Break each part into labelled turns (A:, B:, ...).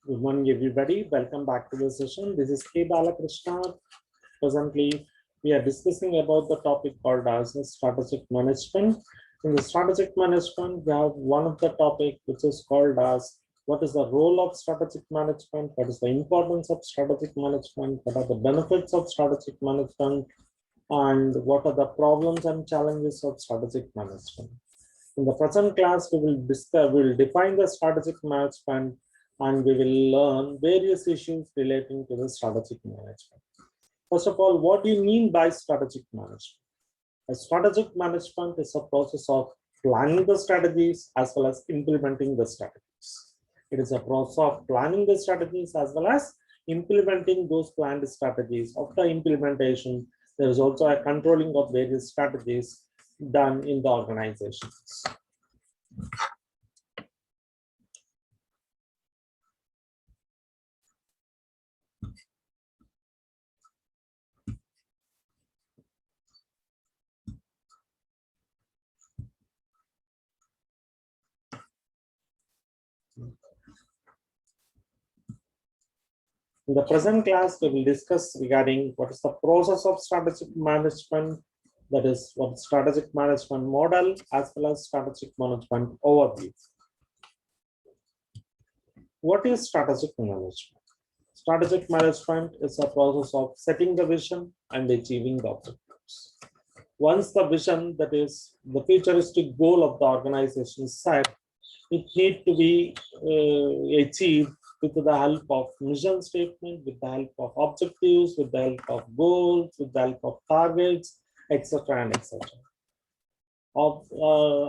A: Good morning, everybody. Welcome back to the session. This is K. Balakrishna. Presently, we are discussing about the topic called as strategic management. In the strategic management, we have one of the topic which is called as what is the role of strategic management, what is the importance of strategic management, what are the benefits of strategic management, and what are the problems and challenges of strategic management. In the present class, we will define the strategic management and we will learn various issues relating to the strategic management. First of all, what do you mean by strategic management? A strategic management is a process of planning the strategies as well as implementing the strategies. It is a process of planning the strategies as well as implementing those planned strategies. After implementation, there is also a controlling of various strategies done in the organizations. In the present class, we will discuss regarding what is the process of strategic management, that is what strategic management model as well as strategic management overview. What is strategic management? Strategic management is a process of setting the vision and achieving the objectives. Once the vision, that is the futuristic goal of the organization is set, it needs to be achieved with the help of mission statement, with the help of objectives, with the help of goals, with the help of targets, etc. and etc.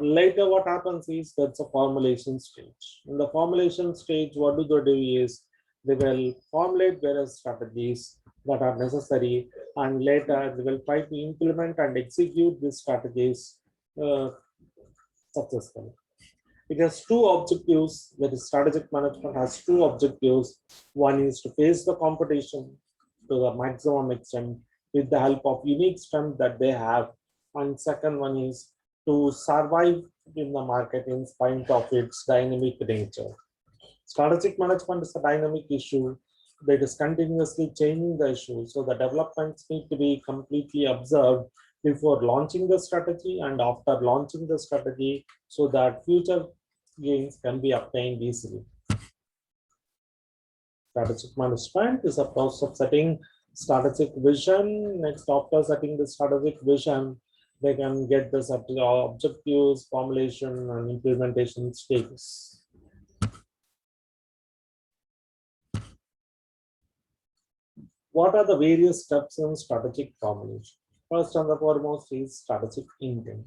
A: Later, what happens is that's a formulation stage. In the formulation stage, what do they do is they will formulate various strategies that are necessary, and later they will try to implement and execute these strategies successfully. It has two objectives, that is strategic management has two objectives. One is to face the competition to the maximum extent with the help of unique strength that they have. And second one is to survive in the market in spite of its dynamic nature. Strategic management is a dynamic issue that is continuously changing the issue. So the developments need to be completely observed before launching the strategy and after launching the strategy so that future gains can be obtained easily. Strategic management is a process of setting strategic vision. Next, after setting the strategic vision, they can get the objectives, formulation, and implementation stages. What are the various steps in strategic formulation? First and the foremost is strategic intent.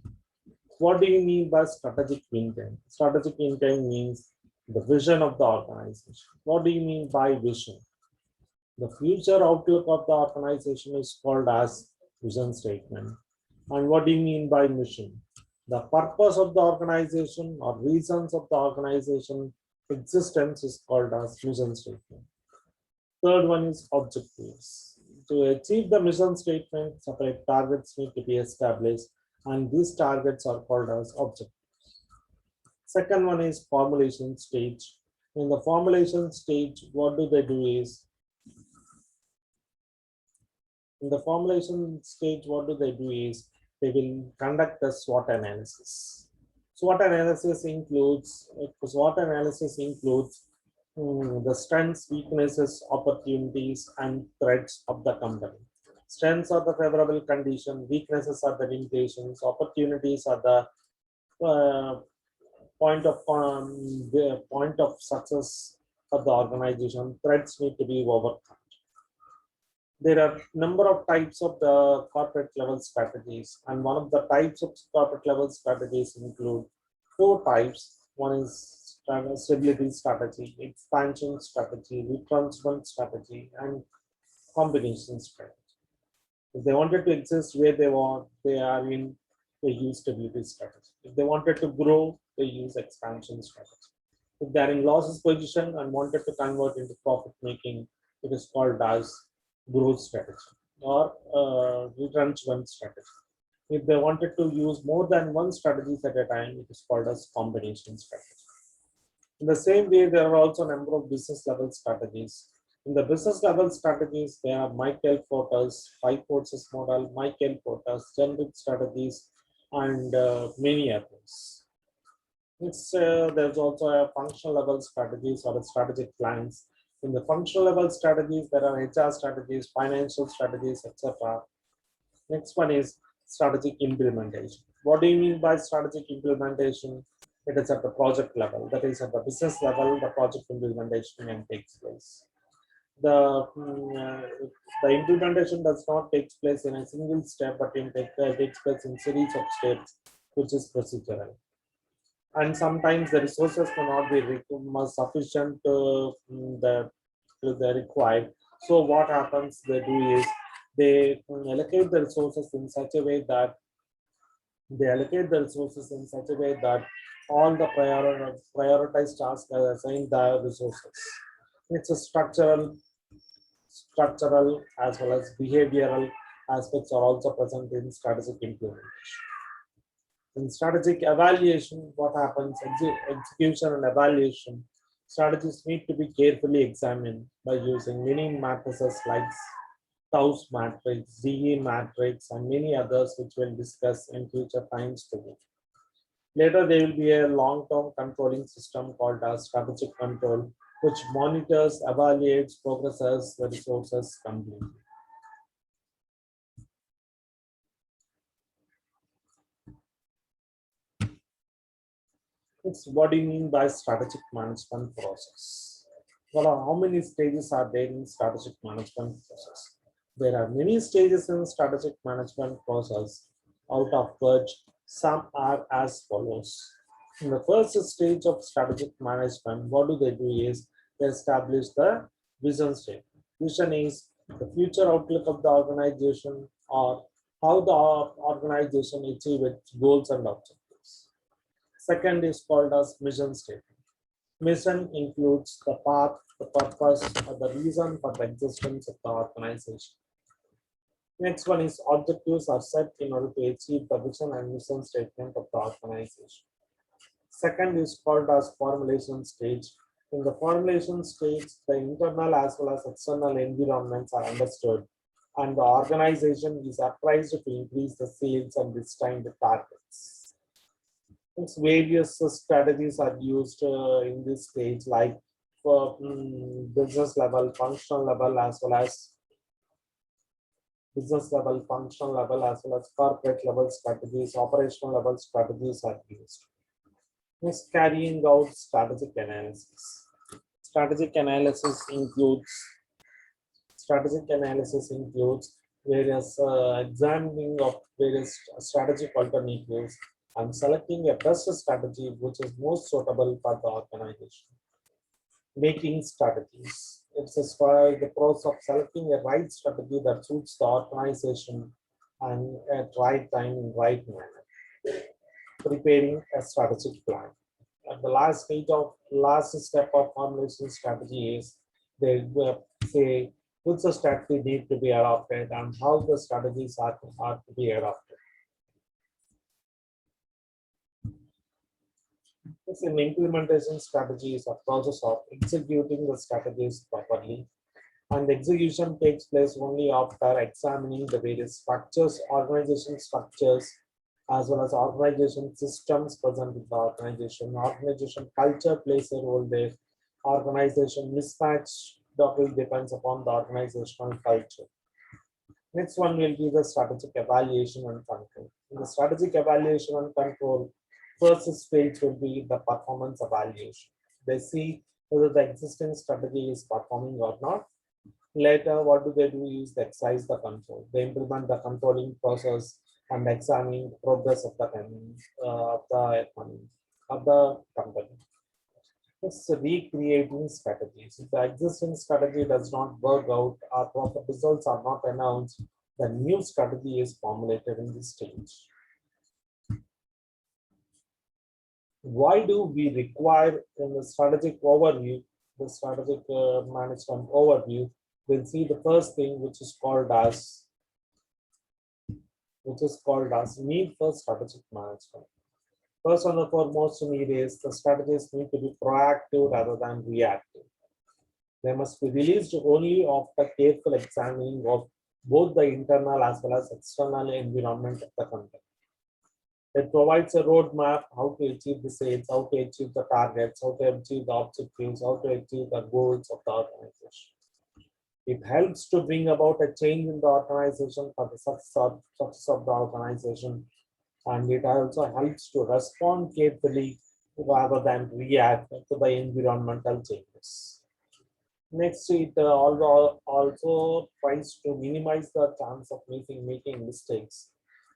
A: What do you mean by strategic intent? Strategic intent means the vision of the organization. What do you mean by vision? The future outlook of the organization is called as vision statement. And what do you mean by mission? The purpose of the organization or reasons of the organization existence is called as mission statement. Third one is objectives. To achieve the mission statement, separate targets need to be established, and these targets are called as objectives. Second one is formulation stage. In the formulation stage, what do they do is, in the formulation stage, what do they do is, they will conduct a SWOT analysis. SWOT analysis includes the strengths, weaknesses, opportunities, and threats of the company. Strengths are the favorable condition, weaknesses are the limitations, opportunities are the point of success of the organization. Threats need to be overcome. There are a number of types of the corporate level strategies, and one of the types of corporate level strategies include four types. One is stability strategy, expansion strategy, retrenchment strategy, and combination strategy. If they wanted to exist where they are in, they use stability strategy. If they wanted to grow, they use expansion strategy. If they are in losses position and wanted to convert into profit making, it is called as growth strategy or retrenchment strategy. If they wanted to use more than one strategies at a time, it is called as combination strategy. In the same way, there are also a number of business level strategies. In the business level strategies, there are Michael Porter's five forces model, Michael Porter's generic strategies, and many others. There's also a functional level strategies or a strategic plans. In the functional level strategies, there are HR strategies, financial strategies, etc. Next one is strategic implementation. What do you mean by strategic implementation? It is at the project level, that is at the business level, the project implementation can takes place. The, the implementation does not take place in a single step, but takes place in series of steps, which is procedural. And sometimes the resources cannot be sufficient the required. So what happens they do is they allocate the resources in such a way that all the prioritized tasks are assigned the resources. It's a structural as well as behavioral aspects are also present in strategic implementation. In strategic evaluation, what happens? Execution and evaluation. Strategies need to be carefully examined by using many matrices like Tau's matrix, DE matrix, and many others which we'll discuss in future times today. Later, there will be a long-term controlling system called as strategic control, which monitors, evaluates, progresses the resources completely. It's what do you mean by strategic management process? Well, how many stages are there in strategic management process? There are many stages in strategic management process, out of which some are as follows. In the first stage of strategic management, what do they do is they establish the vision statement. Vision is the future outlook of the organization or how the organization achieve its goals and objectives. Second is called as mission statement. Mission includes the path, the purpose, or the reason for the existence of the organization. Next one is objectives are set in order to achieve the vision and mission statement of the organization. Second is called as formulation stage. In the formulation stage, the internal as well as external environments are understood, and the organization is apprised to increase the sales and reach the targets. Various strategies are used in this stage, like for business level, functional level, as well as corporate level strategies, operational level strategies are used. Next, carrying out strategic analysis. Strategic analysis includes various examining of various strategic alternatives and selecting a best strategy which is most suitable for the organization. Making strategies. It's the process of selecting a right strategy that suits the organization and at right time in right manner. Preparing a strategic plan. At the last step of formulation strategy is they say which the strategy need to be adopted and how the strategies are to be adopted. This an implementation strategy is a process of executing the strategies properly, and the execution takes place only after examining the various structures, organization structures, as well as organization systems present in the organization. Organization culture plays a role there. Organization mismatch totally depends upon the organizational culture. Next one will be the strategic evaluation and control. In the strategic evaluation and control, first stage will be the performance evaluation. They see whether the existing strategy is performing or not. Later, what do they do is they exercise the control. They implement the controlling process and examine progress of the company. It's recreating strategies. If the existing strategy does not work out or proper results are not announced, the new strategy is formulated in this stage. Why do we require in the strategic overview, the strategic management overview, we'll see the first thing which is called as need for strategic management. First and the foremost need is the strategies need to be proactive rather than reactive. They must be released only after careful examining of both the internal as well as external environment of the company. It provides a roadmap how to achieve the sales, how to achieve the targets, how to achieve the objectives, how to achieve the goals of the organization. It helps to bring about a change in the organization for the success of the organization, and it also helps to respond carefully rather than react to the environmental changes. Next, it also tries to minimize the chance of making mistakes.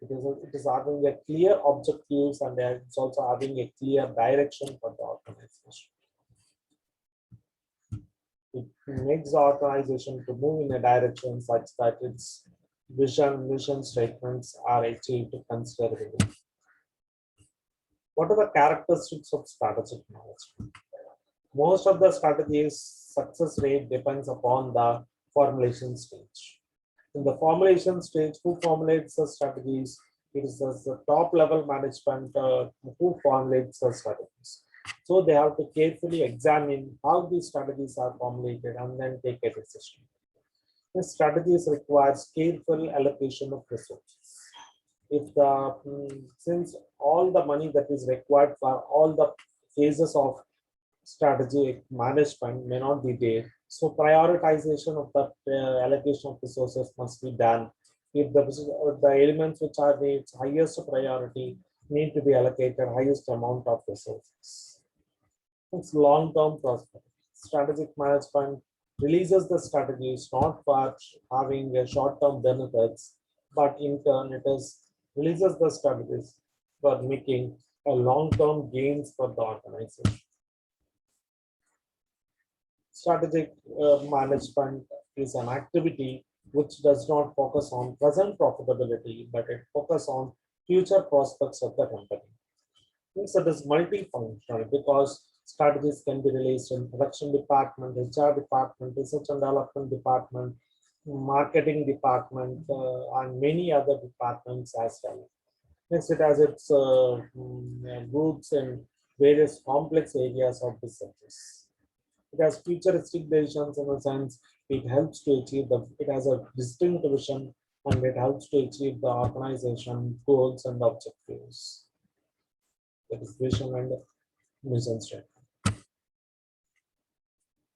A: It is having a clear objectives, and it's also having a clear direction for the organization. It makes the organization to move in a direction such that its mission statements are achieved considerably. What are the characteristics of strategic management? Most of the strategies success rate depends upon the formulation stage. In the formulation stage, who formulates the strategies? It is the top level management who formulates the strategies. So they have to carefully examine how these strategies are formulated and then take a decision. The strategies requires careful allocation of resources. If since all the money that is required for all the phases of strategic management may not be there, so prioritization of the allocation of resources must be done. If the elements which are the highest priority need to be allocated highest amount of resources. It's long-term prosperity. Strategic management releases the strategies not for having a short-term benefits, but in turn it is releases the strategies for making a long-term gains for the organization. Strategic management is an activity which does not focus on present profitability, but it focuses on future prospects of the company. So it is multifunctional because strategies can be released in production department, HR department, research and development department, marketing department, and many other departments as well. Next, it has its groups in various complex areas of business. It has futuristic decisions in a sense. It helps to achieve it has a distinct vision, and it helps to achieve the organization goals and objectives. That is vision and mission statement.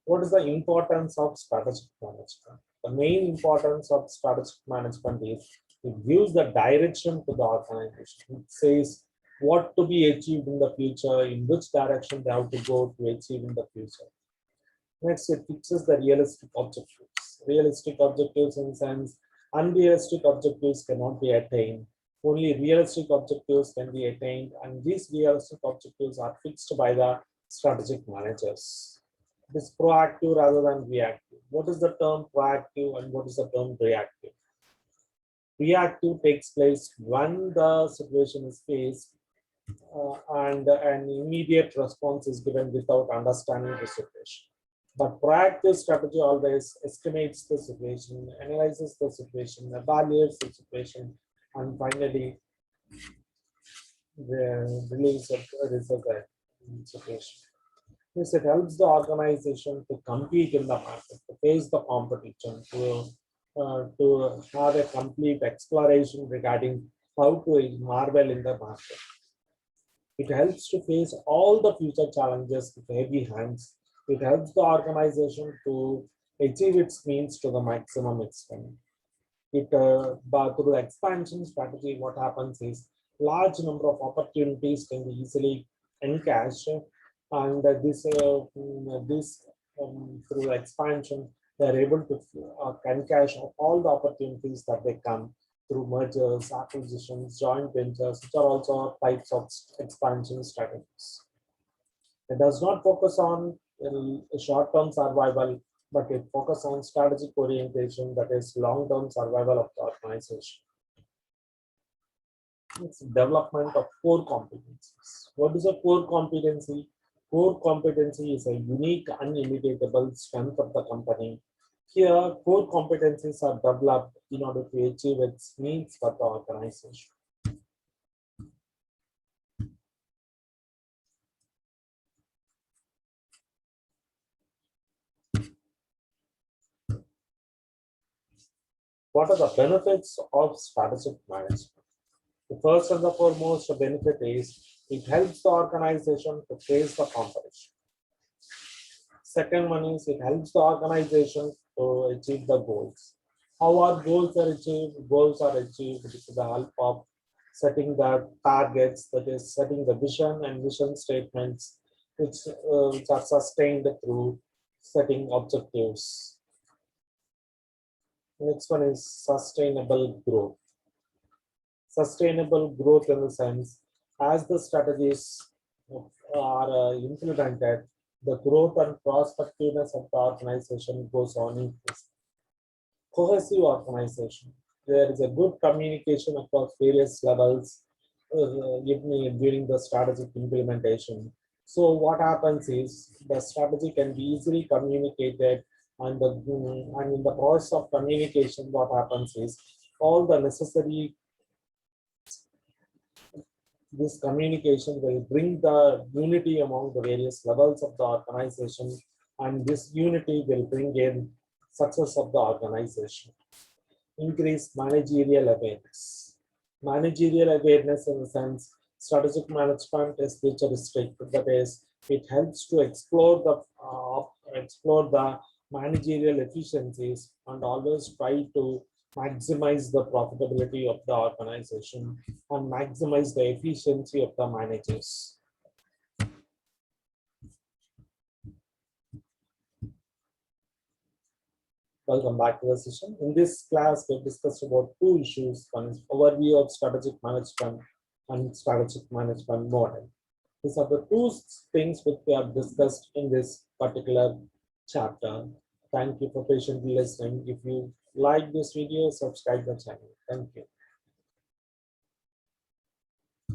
A: What is the importance of strategic management? The main importance of strategic management is it gives the direction to the organization. It says what to be achieved in the future, in which direction they have to go to achieve in the future. Next, it fixes the realistic objectives. Realistic objectives in the sense, unrealistic objectives cannot be attained. Only realistic objectives can be attained, and these realistic objectives are fixed by the strategic managers. It is proactive rather than reactive. What is the term proactive and what is the term reactive? Reactive takes place when the situation is faced and an immediate response is given without understanding the situation. But proactive strategy always estimates the situation, analyzes the situation, evaluates the situation, and finally releases the situation. Yes, it helps the organization to compete in the market, to face the competition, to have a complete exploration regarding how to marvel in the market. It helps to face all the future challenges with heavy hands. It helps the organization to achieve its means to the maximum extent. But through the expansion strategy, what happens is large number of opportunities can be easily encashed, and through the expansion, they are able to encash all the opportunities that they come through mergers, acquisitions, joint ventures, which are also types of expansion strategies. It does not focus on short-term survival, but it focuses on strategic orientation, that is long-term survival of the organization. It's development of core competencies. What is a core competency? Core competency is a unique, unimitatable strength of the company. Here, core competencies are developed in order to achieve its needs for the organization. What are the benefits of strategic management? The first and the foremost benefit is it helps the organization to face the competition. Second one is it helps the organization to achieve the goals. How are goals are achieved? Goals are achieved with the help of setting the targets, that is setting the vision and mission statements, which are sustained through setting objectives. Next one is sustainable growth. Sustainable growth in the sense, as the strategies are implemented, the growth and prospectiveness of the organization goes on increasing. Cohesive organization. There is a good communication across various levels during the strategic implementation. So what happens is the strategy can be easily communicated, and in the process of communication, what happens is all the necessary this communication will bring the unity among the various levels of the organization, and this unity will bring in success of the organization. Increase managerial awareness. Managerial awareness in the sense strategic management is futuristic, that is, it helps to explore the managerial efficiencies and always try to maximize the profitability of the organization and maximize the efficiency of the managers. Welcome back to the session. In this class, we discussed about two issues. One is overview of strategic management and strategic management model. These are the two things which we have discussed in this particular chapter. Thank you for patiently listening. If you like this video, subscribe the channel. Thank you.